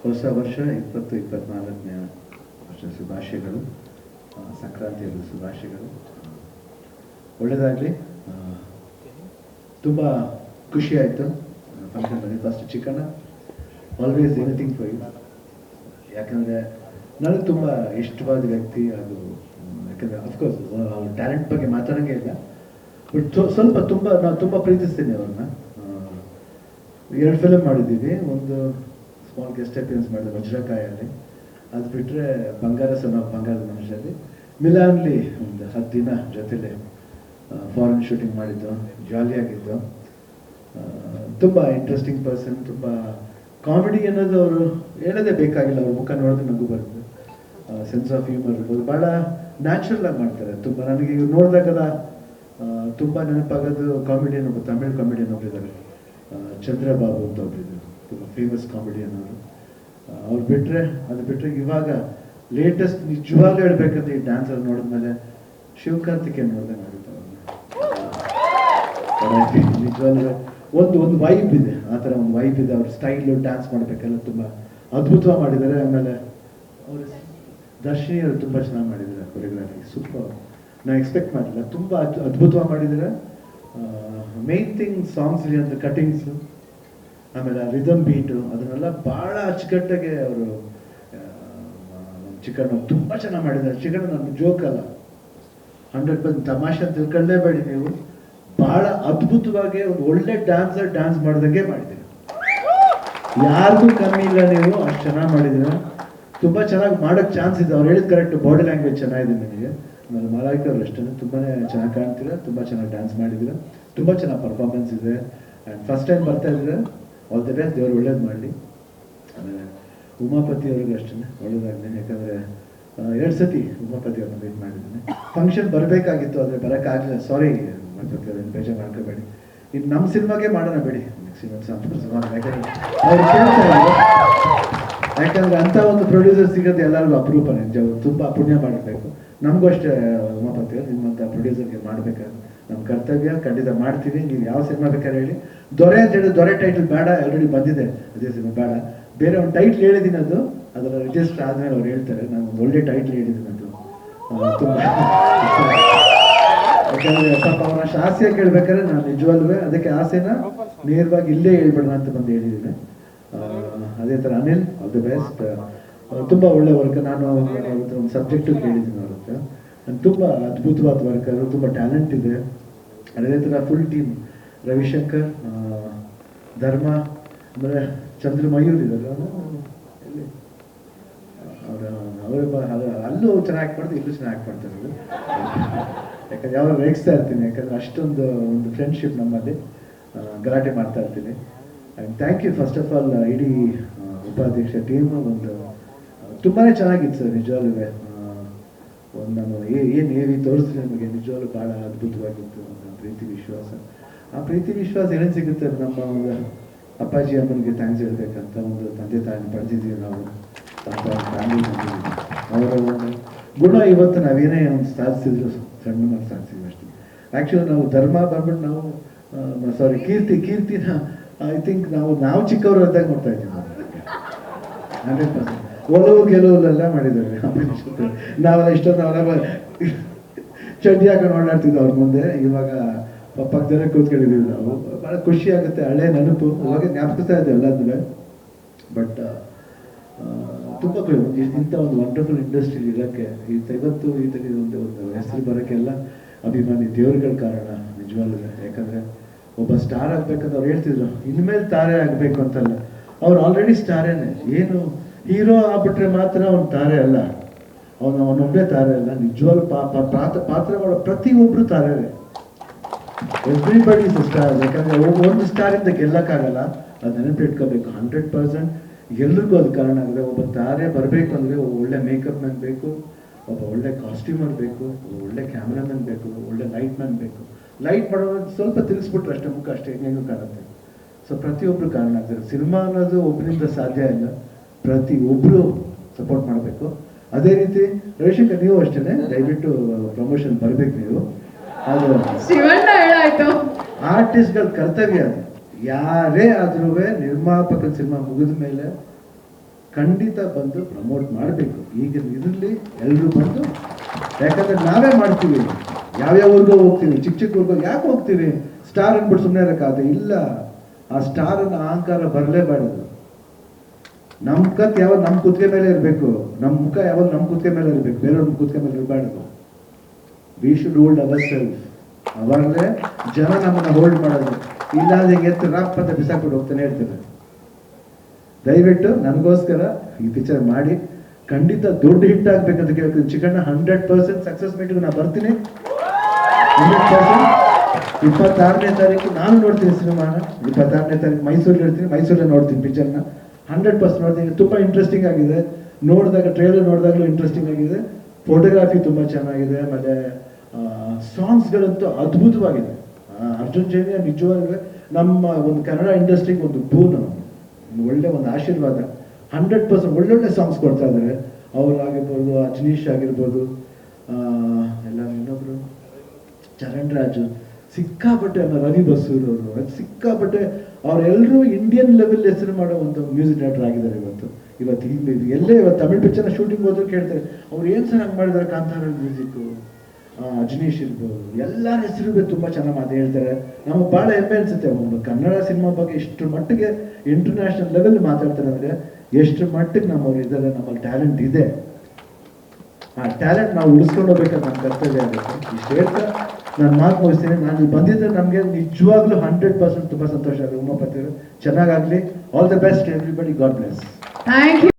ಹೊಸ ವರ್ಷ 2024ನೇ ವರ್ಷ ಶುಭಾಶಯಗಳು. ಸಂಕ್ರಾಂತಿಯಲ್ಲಿ ಶುಭಾಶಯಗಳು. ಒಳ್ಳೆಯದಾಗಲಿ. ತುಂಬ ಖುಷಿ ಆಯಿತು ಫಂಕ್ಷನ್ ಬಂದು. First chicken always anything for you. ಯಾಕಂದರೆ ನನಗೆ ತುಂಬ ಇಷ್ಟವಾದ ವ್ಯಕ್ತಿ ಅದು. ಯಾಕಂದರೆ ಅಫ್ಕೋರ್ಸ್ ಅವ್ರ ಟ್ಯಾಲೆಂಟ್ ಬಗ್ಗೆ ಮಾತಾಡೋಂಗೆ ಇಲ್ಲ, ಬಟ್ ಸ್ವಲ್ಪ ನಾನು ತುಂಬ ಪ್ರೀತಿಸ್ತೀನಿ ಅವ್ರನ್ನ. 2 ಫಿಲಮ್ ಮಾಡಿದ್ದೀವಿ. ಒಂದು ಸ್ಮಾಲ್ ಗೆಸ್ಟ್ ಅಪಿಯರೆನ್ಸ್ ಮಾಡಿದೆ ವಜ್ರಕಾಯಲ್ಲಿ. ಅದು ಬಿಟ್ಟರೆ ಬಂಗಾರದ ಮನುಷ್ಯರಲ್ಲಿ ಮಿಲಾನ್ಲಿ ಒಂದು 10 ದಿನ ಜೊತೆಲೆ ಫಾರಿನ್ ಶೂಟಿಂಗ್ ಮಾಡಿದ್ದು, ಜಾಲಿಯಾಗಿದ್ದು. ತುಂಬ ಇಂಟ್ರೆಸ್ಟಿಂಗ್ ಪರ್ಸನ್. ತುಂಬ ಕಾಮಿಡಿ ಅನ್ನೋದು ಅವರು ಹೇಳೋದೇ ಬೇಕಾಗಿಲ್ಲ, ಅವ್ರ ಮುಖ ನೋಡಿದ್ರೆ ನಗು ಬರುತ್ತೆ. ಸೆನ್ಸ್ ಆಫ್ ಹ್ಯೂಮರ್ ಇರ್ಬೋದು, ಭಾಳ ನ್ಯಾಚುರಲ್ ಆಗಿ ಮಾಡ್ತಾರೆ. ತುಂಬ ನನಗೆ ಇವ್ರು ನೋಡಿದಾಗಲ್ಲ ತುಂಬ ನೆನಪಾಗೋದು ಕಾಮಿಡಿಯನ್ ಒಬ್ಬ ತಮಿಳ್ ಕಾಮಿಡಿಯನ್ ಒಬ್ಬರಿದ್ದಾರೆ, ಚಂದ್ರಬಾಬು ಅಂತ ಒಬ್ಬರಿದ್ರು, ತುಂಬ ಫೇಮಸ್ ಕಾಮಿಡಿಯನ್ ಅವರು. ಅದು ಬಿಟ್ಟರೆ ಇವಾಗ ಲೇಟೆಸ್ಟ್ ನಿಜವಾಗ್ಲೂ ಹೇಳ್ಬೇಕಂದ್ರೆ ಈ ಡ್ಯಾನ್ಸಲ್ಲಿ ನೋಡಿದ್ಮೇಲೆ ಶಿವಕಾರ್ತಿಕೇಯನ್ ನೋಡ್ದಂಗೆ ಆಗುತ್ತೆ ಅವ್ರನ್ನ. ನಿಜವಾಗ್ಲೂ ಒಂದು ವೈಬ್ ಇದೆ, ಆ ಥರ ಒಂದು ವೈಬ್ ಇದೆ. ಅವ್ರ ಸ್ಟೈಲು ಡ್ಯಾನ್ಸ್ ಮಾಡಬೇಕೆಲ್ಲ ತುಂಬ ಅದ್ಭುತವಾಗಿ ಮಾಡಿದ್ದಾರೆ. ಆಮೇಲೆ ಅವರು ದರ್ಶಿನಿ ಅವರು ತುಂಬ ಚೆನ್ನಾಗಿ ಮಾಡಿದ್ದಾರೆ ಕೊರಿಯೋಗ್ರಫಿ. ಸೂಪರ್. ನಾನು ಎಕ್ಸ್ಪೆಕ್ಟ್ ಮಾಡಿಲ್ಲ, ತುಂಬ ಅದ್ಭುತವಾಗಿ ಮಾಡಿದ್ದಾರೆ. ಮೇನ್ ಥಿಂಗ್ ಸಾಂಗ್ಸ್ಲಿ ಅಂತ ಕಟಿಂಗ್ಸು, ಆಮೇಲೆ ರಿದಮ್ ಬೀಟು, ಅದನ್ನೆಲ್ಲ ಭಾಳ ಅಚ್ಚುಕಟ್ಟಾಗಿ ಅವರು ಚಿಕನ್ ತುಂಬ ಚೆನ್ನಾಗಿ ಮಾಡಿದ್ದಾರೆ. ಚಿಕನ್ ನನ್ನ ಜೋಕ್ ಅಲ್ಲ, 100% ತಮಾಷೆ ಅಂತ ತಿಳ್ಕೊಳ್ಳೇಬೇಡಿ ನೀವು. ಭಾಳ ಅದ್ಭುತವಾಗಿ ಒಂದು ಒಳ್ಳೆ ಡ್ಯಾನ್ಸ್ ಮಾಡ್ದಂಗೆ ಮಾಡಿದ್ದೀರಿ. ಯಾರಿಗೂ ಕಮ್ಮಿ ಇಲ್ಲ, ನೀವು ಅಷ್ಟು ಚೆನ್ನಾಗಿ ಮಾಡಿದ್ದೀರ. ತುಂಬ ಚೆನ್ನಾಗಿ ಮಾಡೋಕ್ಕೆ ಚಾನ್ಸ್ ಇದೆ. ಅವ್ರು ಹೇಳಿದ ಕರೆಕ್ಟ್, ಬಾಡಿ ಲ್ಯಾಂಗ್ವೇಜ್ ಚೆನ್ನಾಗಿದೆ ನನಗೆ. ಆಮೇಲೆ ಮಾಲಾಯಿಕ ಅವರು ಅಷ್ಟೇ ತುಂಬಾ ಚೆನ್ನಾಗಿ ಕಾಣ್ತೀರ, ತುಂಬ ಚೆನ್ನಾಗಿ ಡ್ಯಾನ್ಸ್ ಮಾಡಿದ್ದೀರ, ತುಂಬ ಚೆನ್ನಾಗಿ ಪರ್ಫಾರ್ಮೆನ್ಸ್ ಇದೆ. ಆ್ಯಂಡ್ ಫಸ್ಟ್ ಟೈಮ್ ಬರ್ತಾ ಇದ್ದೀರ, ಆಲ್ ದಿ ಬೆಸ್ಟ್, ದೇವ್ರು ಒಳ್ಳೇದು ಮಾಡಲಿ. ಆಮೇಲೆ ಉಮಾಪತಿ ಅವ್ರಿಗೆ ಅಷ್ಟೇ ಒಳ್ಳೇದಾಗಲಿ. ಯಾಕಂದರೆ 2 ಸತಿ ಉಮಾಪತಿ ಅವ್ರನ್ನ ಮೀಟ್ ಮಾಡಿದ್ದೀನಿ. ಫಂಕ್ಷನ್ ಬರಬೇಕಾಗಿತ್ತು, ಆದರೆ ಬರೋಕ್ಕಾಗಲಿಲ್ಲ. ಸಾರಿ ಉಮಾಪತಿ ಅವ್ರನ್ನ ಬೇಜಾರು ಮಾಡ್ಕೋಬೇಡಿ. ಇನ್ನು ನಮ್ಮ ಸಿನಿಮಾಗೆ ಮಾಡೋಣ ಬೇಡಿ, ಯಾಕಂದರೆ ಅಂಥ ಒಂದು ಪ್ರೊಡ್ಯೂಸರ್ ಸಿಗೋದು ಎಲ್ಲರಿಗೂ ಅಪರೂಪ. ನಿಜ ತುಂಬ ಪುಣ್ಯ ಮಾಡಬೇಕು. ನಮಗೂ ಅಷ್ಟೇ ಉಮಾಪತಿ ಅವ್ರು, ನಿಮ್ಮಂಥ ಪ್ರೊಡ್ಯೂಸರ್ಗೆ ಮಾಡಬೇಕಾದ್ರೆ ನಮ್ಮ ಕರ್ತವ್ಯ. ಖಂಡಿತ ಮಾಡ್ತೀವಿ. ನೀವು ಯಾವ ಸಿನಿಮಾ ಬೇಕಾದ್ರೆ ಹೇಳಿ. ದೊರೆ ಅಂತ ಹೇಳಿ, ದೊರೆ ಟೈಟಲ್ ಬೇಡ, ಆಲ್ರೆಡಿ ಬಂದಿದೆ ಅದೇ ಸಿನಿಮಾ ಬೇಡ. ಬೇರೆ ಒಂದು ಟೈಟ್ಲ್ ಹೇಳಿದ್ದೀನಿ, ಅದರ ರಿಜಿಸ್ಟರ್ ಆದಮೇಲೆ ಅವ್ರು ಹೇಳ್ತಾರೆ. ನಾನು ಒಂದು ಒಳ್ಳೆ ಟೈಟ್ಲ್ ಹೇಳಿದ್ದೀನಿ, ಅದು ತುಂಬ. ಯಾಕಂದರೆ ಪಾಪ ಅವನ ಅಷ್ಟು ಆಸೆ ಕೇಳ್ಬೇಕಾದ್ರೆ ನಾನು ನಿಜವಾಗ್ಲೂ ಅದಕ್ಕೆ ಆಸೆನ ನೇರವಾಗಿ ಇಲ್ಲೇ ಹೇಳ್ಬೇಡ ಅಂತ ಬಂದು ಹೇಳಿದ್ದೀನಿ. ಅದೇ ಥರ ಅನಿಲ್, ಆಲ್ ದಿ ಬೆಸ್ಟ್. ತುಂಬ ಒಳ್ಳೆ ವರ್ಕ್. ನಾನು ಒಂದು ಸಬ್ಜೆಕ್ಟು ಕೇಳಿದ್ದೀನಿ ಅವ್ರ ಹತ್ರ. ನಾನು ತುಂಬ ಅದ್ಭುತವಾದ ವರ್ಕರು, ತುಂಬ ಟ್ಯಾಲೆಂಟ್ ಇದೆ. ಅದೇ ಥರ ಫುಲ್ ಟೀಮ್, ರವಿಶಂಕರ್, ಧರ್ಮ, ಆಮೇಲೆ ಚಂದ್ರಮಯೂರ್ ಇದ್ದಾರೆ. ಎಲ್ಲಿ ಅವರು ಅಲ್ಲೂ ಚೆನ್ನಾಗಿ ಆ್ಯಕ್ಟ್ ಮಾಡ್ತಾರೆ, ಇಲ್ಲೂ ಚೆನ್ನಾಗಿ ಆ್ಯಕ್ಟ್ ಮಾಡ್ತಾರೆ. ಯಾಕಂದ್ರೆ ಯಾವಾಗ ರೇಗಿಸ್ತಾ ಇರ್ತೀನಿ, ಯಾಕಂದರೆ ಅಷ್ಟೊಂದು ಒಂದು ಫ್ರೆಂಡ್ಶಿಪ್ ನಮ್ಮಲ್ಲಿ. ಗಲಾಟೆ ಮಾಡ್ತಾ ಇರ್ತೀನಿ. And thank you first of all ಇಡೀ ಉಪಾಧ್ಯಕ್ಷ ಟೀಮು. ಒಂದು ತುಂಬಾ ಚೆನ್ನಾಗಿತ್ತು ಸರ್, ನಿಜವಾಗ್ಲೂ. ಒಂದು ನಾನು ಏನು ಹೇಳಿ ತೋರಿಸ್ತೀನಿ ನಮಗೆ, ನಿಜವಾಗ್ಲೂ ಭಾಳ ಅದ್ಭುತವಾಗಿತ್ತು. ಒಂದು ಪ್ರೀತಿ ವಿಶ್ವಾಸ, ಆ ಪ್ರೀತಿ ವಿಶ್ವಾಸ ಏನೇನು ಸಿಗುತ್ತೆ. ನಮ್ಮ ಒಂದು ಅಪ್ಪಾಜಿ ಅಮ್ಮನಿಗೆ ಥ್ಯಾಂಕ್ಸ್ ಹೇಳ್ಬೇಕಂತ ಒಂದು ತಂದೆ ತಾಯಿನ ಪಡೆದಿದ್ದೀವಿ ನಾವು. ಫ್ಯಾಮಿಲಿ ಅವರ ಒಂದು ಗುಣ ಇವತ್ತು ನಾವೇನೇ ಒಂದು ಸಾಧಿಸಿದ್ರು ಸಣ್ಣ ಮಾಡಿ ಸಾಧಿಸಿದ್ವಿ ಅಷ್ಟೇ. ಆ್ಯಕ್ಚುಲಿ ನಾವು ಧರ್ಮ ಬಂದ್ಬಿಟ್ಟು ನಾವು ಕೀರ್ತಿನ ಐ ಥಿಂಕ್ ನಾವು ಚಿಕ್ಕವರು ಇದ್ದಾಗ ನೋಡ್ತಾ ಇದ್ದೀವಿ. 100% ಒಲವು ಗೆಲುವಲ್ಲೆಲ್ಲ ಮಾಡಿದ್ದೇವೆ. ನಾವೆಲ್ಲ ನಾವೆಲ್ಲ ಚಡ್ಡಿ ಹಾಕೊಂಡು ಓಡಾಡ್ತಿದ್ವಿ ಅವ್ರ ಮುಂದೆ. ಇವಾಗ ಪಕ್ಕದಲ್ಲೇ ಕೂತ್ಕೊಂಡಿದ್ದೀವಿ ನಾವು. ಭಾಳ ಖುಷಿ ಆಗುತ್ತೆ, ಹಳೆ ನೆನಪು. ಅವಾಗ ಜ್ಞಾಪಿಸ್ತಾ ಇದ್ದೇವೆ ಎಲ್ಲದೂ. ಬಟ್ ತುಂಬ ಇಂಥ ಒಂದು ವಂಡರ್ಫುಲ್ ಇಂಡಸ್ಟ್ರಿಲಿ ಇರೋಕ್ಕೆ, ಇವತ್ತು ಒಂದು ಹೆಸರು ಬರೋಕ್ಕೆಲ್ಲ ಅಭಿಮಾನಿ ದೇವ್ರುಗಳ ಕಾರಣ ನಿಜವಾಗ್ಲೂ. ಯಾಕಂದರೆ ಒಬ್ಬ ಸ್ಟಾರ್ ಆಗ್ಬೇಕಂತ ಅವ್ರು ಹೇಳ್ತಿದ್ರು, ಇನ್ಮೇಲೆ ತಾರೆ ಆಗಬೇಕು ಅಂತಲ್ಲ. ಅವ್ರು ಆಲ್ರೆಡಿ ಸ್ಟಾರೇನೆ. ಏನು ಹೀರೋ ಆಗ್ಬಿಟ್ರೆ ಮಾತ್ರ ಅವ್ನು ತಾರೆ ಅಲ್ಲ, ಅವನೊಬ್ಬನೇ ತಾರೆ ಅಲ್ಲ. ನಿಜವಾಗ್ಲೂ ಪಾತ್ರ ಮಾಡೋ ಪ್ರತಿಯೊಬ್ಬರು ತಾರೆ. Everybody is star. ಯಾಕಂದರೆ ಒಂದು ಸ್ಟಾರಿಂದ ಗೆಲ್ಲಕ್ಕಾಗಲ್ಲ, ಅದು ನೆನಪಿಟ್ಕೋಬೇಕು. 100% ಎಲ್ರಿಗೂ ಅದು ಕಾರಣ ಆಗಿದೆ. ಒಬ್ಬ ತಾರೆ ಬರಬೇಕು ಅಂದರೆ ಒಳ್ಳೆ ಮೇಕಪ್ ಮ್ಯಾನ್ ಬೇಕು, ಒಬ್ಬ ಒಳ್ಳೆ ಕಾಸ್ಟ್ಯೂಮರ್ ಬೇಕು, ಒಳ್ಳೆ ಕ್ಯಾಮ್ರಾಮನ್ ಬೇಕು, ಒಳ್ಳೆ ಲೈಟ್ ಮ್ಯಾನ್ ಬೇಕು. ಲೈಟ್ ಮಾಡೋದು ಸ್ವಲ್ಪ ತಿಳಿಸ್ಬಿಟ್ರೆ ಅಷ್ಟೇ ಮುಖ ಅಷ್ಟೇ ಹೆಂಗೂ ಕಾಣುತ್ತೆ. ಸೊ ಪ್ರತಿಯೊಬ್ಬರು ಕಾರಣ ಆಗ್ತಾರೆ. ಸಿನಿಮಾ ಅನ್ನೋದು ಒಬ್ಬರಿಂದ ಸಾಧ್ಯ ಇಲ್ಲ, ಪ್ರತಿಯೊಬ್ಬರು ಸಪೋರ್ಟ್ ಮಾಡಬೇಕು. ಅದೇ ರೀತಿ ರವಿಶಂಕರ್, ನೀವು ಅಷ್ಟೇ ದಯವಿಟ್ಟು ಪ್ರಮೋಷನ್ ಬರಬೇಕು ನೀವು. ಅದು ಆರ್ಟಿಸ್ಟ್ಗಳ ಕರ್ತವ್ಯ. ಅದು ಯಾರೇ ಆದ್ರೂ ನಿರ್ಮಾಪಕನ ಸಿನಿಮಾ ಮುಗಿದ ಮೇಲೆ ಖಂಡಿತ ಬಂದು ಪ್ರಮೋಟ್ ಮಾಡಬೇಕು. ಈಗ ಇದರಲ್ಲಿ ಎಲ್ಲರೂ ಬಂದು, ಯಾಕಂದ್ರೆ ನಾವೇ ಮಾಡ್ತೀವಿ, ಯಾವ್ಯಾವ ಊರಿಗೋ ಹೋಗ್ತೀವಿ, ಚಿಕ್ಕ ಚಿಕ್ಕ ಊರಿಗೋ ಯಾಕೆ ಹೋಗ್ತೀವಿ, ಸ್ಟಾರ್ ಅಂದ್ಬಿಟ್ಟು ಸುಮ್ಮನೆ ಇರೋಕ್ಕಾಗತ್ತೆ. ಇಲ್ಲ, ಆ ಸ್ಟಾರನ್ನ ಅಹಂಕಾರ ಬರಲೇಬಾರದು. ನಮ್ಮ ಕತ್ ಯಾವಾಗ ನಮ್ಮ ಕುತ್ತಿಗೆ ಮೇಲೆ ಇರಬೇಕು, ನಮ್ಮ ಮುಖ ಯಾವಾಗ ನಮ್ಮ ಕುತ್ತಿಗೆ ಮೇಲೆ ಇರಬೇಕು, ಬೇರೆಯವ್ರ ಕುತ್ತಿಗೆ ಮೇಲೆ ಇರಬಾರ್ದು. We should hold our self. ಅವಾಗಲೇ ಜನ ನಮ್ಮನ್ನ ಹೋಲ್ಡ್ ಮಾಡೋದು. ಇಲ್ಲಾಂದ್ರೆ ಎತ್ತು ರಾಪ್ ಅಂತ ಬಿಸಾಕ್ಬಿಟ್ಟು ಹೋಗ್ತಾನೆ ಇರ್ತಾರೆ. ದಯವಿಟ್ಟು ನನಗೋಸ್ಕರ ಈ ಪಿಕ್ಚರ್ ಮಾಡಿ ಖಂಡಿತ ದೊಡ್ಡ ಹಿಟ್ ಆಗ್ಬೇಕಂತ ಕೇಳ್ತೀನಿ. ಚಿಕ್ಕಣ್ಣ 100% ಸಕ್ಸಸ್ ಮೀಟಿಗೆ ನಾನು ಬರ್ತೀನಿ. 100%. 26ನೇ ತಾರೀಕು ನಾನು ನೋಡ್ತೀನಿ ಸಿನಿಮಾನ. 26ನೇ ತಾರೀಕು ಮೈಸೂರಲ್ಲಿ ಇರ್ತೀನಿ, ಮೈಸೂರಲ್ಲಿ ನೋಡ್ತೀನಿ ಪಿಕ್ಚರ್ನ. 100% ನೋಡ್ತೀನಿ. ತುಂಬ ಇಂಟ್ರೆಸ್ಟಿಂಗ್ ಆಗಿದೆ. ನೋಡಿದಾಗ ಟ್ರೇಲರ್ ನೋಡಿದಾಗಲೂ ಇಂಟ್ರೆಸ್ಟಿಂಗ್ ಆಗಿದೆ. ಫೋಟೋಗ್ರಾಫಿ ತುಂಬ ಚೆನ್ನಾಗಿದೆ. ಮತ್ತು ಸಾಂಗ್ಸ್ಗಳಂತೂ ಅದ್ಭುತವಾಗಿದೆ. ಅರ್ಜುನ್ ಜನ್ಯ ನಿಜವಾಗ್ಲೂ ನಮ್ಮ ಒಂದು ಕನ್ನಡ ಇಂಡಸ್ಟ್ರಿಗೆ ಒಂದು ಬೂನು, ಒಳ್ಳೆ ಒಂದು ಆಶೀರ್ವಾದ. 100% ಒಳ್ಳೊಳ್ಳೆ ಸಾಂಗ್ಸ್ ಕೊಡ್ತಾ ಇದ್ದಾರೆ. ಅವರಾಗಿರ್ಬೋದು, ಅಜನೀಶ್ ಆಗಿರ್ಬೋದು, ಎಲ್ಲ ಇನ್ನೊಬ್ರು ಚರಣ್ ರಾಜು, ಸಿಕ್ಕಾಪಟ್ಟೆ ರವಿ ಬಸೂರ್ ಅವರು, ಸಿಕ್ಕಾಪಟ್ಟೆ ಅವರೆಲ್ಲರೂ ಇಂಡಿಯನ್ ಲೆವೆಲ್ ಹೆಸರು ಮಾಡೋ ಒಂದು ಮ್ಯೂಸಿಕ್ ಡೈರೆಕ್ಟರ್ ಆಗಿದ್ದಾರೆ ಇವತ್ತು ಎಲ್ಲೇ ತಮಿಳ್ ಪಿಕ್ಚರ್ನ ಶೂಟಿಂಗ್ ಹೋದ್ರು ಕೇಳ್ತಾರೆ, ಅವ್ರು ಏನು ಸರ್ ಹಂಗೆ ಮಾಡಿದ್ದಾರೆ, ಕಾಂತಾರ ಮ್ಯೂಸಿಕ್ಕು, ಅಜನೀಶ್ ಇರ್ಬೋದು, ಎಲ್ಲರ ಹೆಸರು ತುಂಬ ಚೆನ್ನಾಗಿ ಮಾತು ಹೇಳ್ತಾರೆ. ನಮಗೆ ಭಾಳ ಹೆಮ್ಮೆ ಅನಿಸುತ್ತೆ ಒಬ್ಬ ಕನ್ನಡ ಸಿನಿಮಾ ಬಗ್ಗೆ ಇಷ್ಟು ಮಟ್ಟಿಗೆ ಇಂಟರ್ನ್ಯಾಷನಲ್ ಲೆವೆಲ್ ಮಾತಾಡ್ತಾರೆ ಅಂದರೆ ಎಷ್ಟು ಮಟ್ಟಿಗೆ ನಮ್ಮವ್ರು ಇದ್ದಾರೆ, ನಮ್ಮಲ್ಲಿ ಟ್ಯಾಲೆಂಟ್ ಇದೆ. ಆ ಟ್ಯಾಲೆಂಟ್ ನಾವು ಉಳಿಸ್ಕೊಂಡು ಹೋಗ್ಬೇಕಾದ್ರೆ ನಮ್ಮ ಕರ್ತವ್ಯ ಆಗುತ್ತೆ. ಇಷ್ಟು ಹೇಳ್ತಾ ನಾನು ಮಾತು ಮುಗಿಸ್ತೀನಿ. ನಾನು ಇಲ್ಲಿ ಬಂದಿದ್ದರೆ ನಮಗೆ ನಿಜವಾಗ್ಲೂ 100% ತುಂಬ ಸಂತೋಷ ಆಗುತ್ತೆ. ಉಮಾಪತಿ ಚೆನ್ನಾಗಾಗಲಿ. All the best everybody. God bless. Thank you.